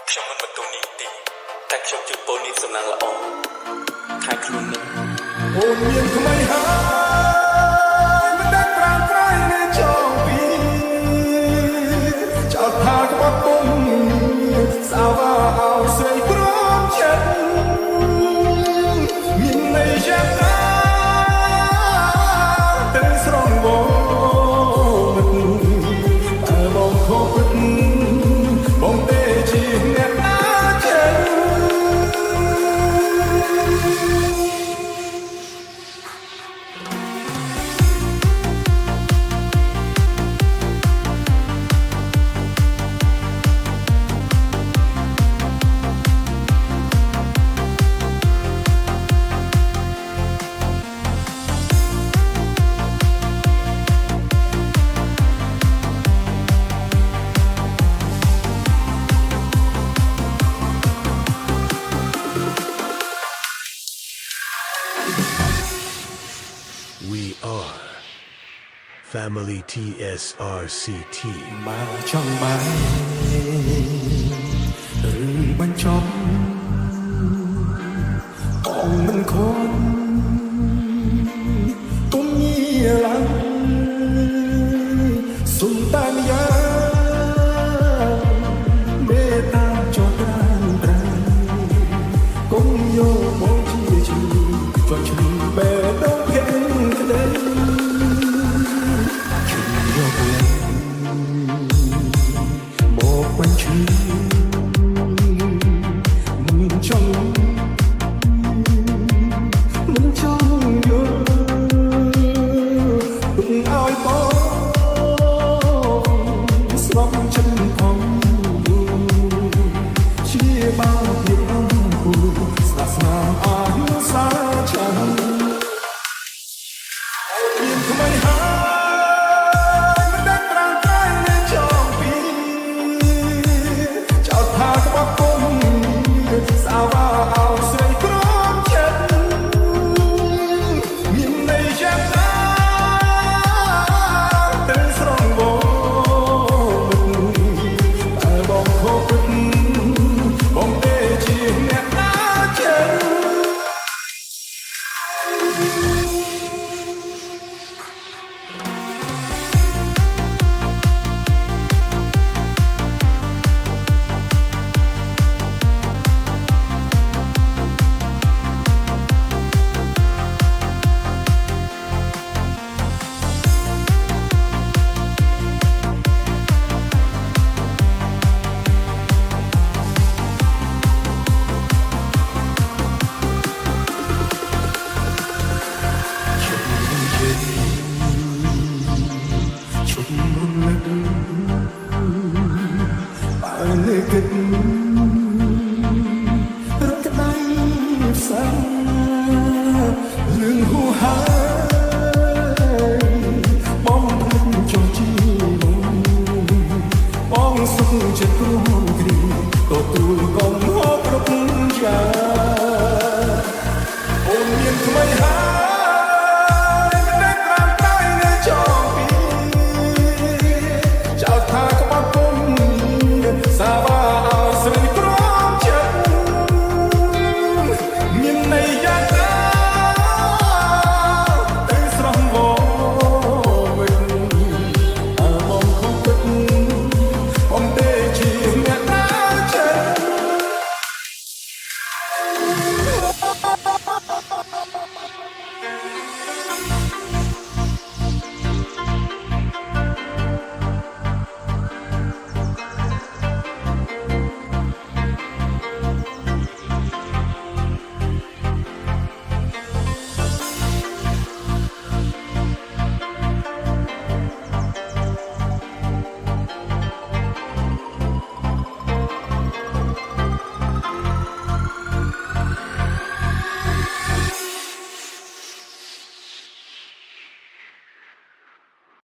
ខ្ញុំមិនបន្ទោនេះទេតែខ្ញុំជឿពូននេះសំណាងល្អខែខ្លួននឹងអូនមានថ្មីហើយមិនដែលប្រាំប្រៃនៅចុងពីចោលថាក្បត់គុំសាវ៉ាអោស្រីព្រមចិត្តមានន័យយ៉ាងណាតែស្រងបងតែបងខកពិតបងទេជាអ្នកណាចេះWe are Family TSRCT មកចង់បានឬបញ្ចប់កងមិនខនគុំញីឡើងសុំតែម្យ៉ាងមេត្តាចតរានត្រៃគុំយកមកជាឈ្មោះជាឈ្មោះបែដងភេទក្តីមកបញ្ឈឺមិនចង់យកឲ្យបងស្លាប់ចិត្តផងជាបាបភាពអង្គុស្នាស្នាអាយុសាចាំមានថ្មីហើយមិនដែលប្រាំប្រៃនៅចុងពីចោលថាក្បត់គុំសាវ៉ាអោស្រីព្រមចិត្តមានន័យយ៉ាងណាតែស្រងបងតែបងខកពិតបងទេជាអ្នកណាចេះលើគិតរកដៃផ្សាលឿងហួហើយបងភ្លេចចុះជីបងសុខចិត្ត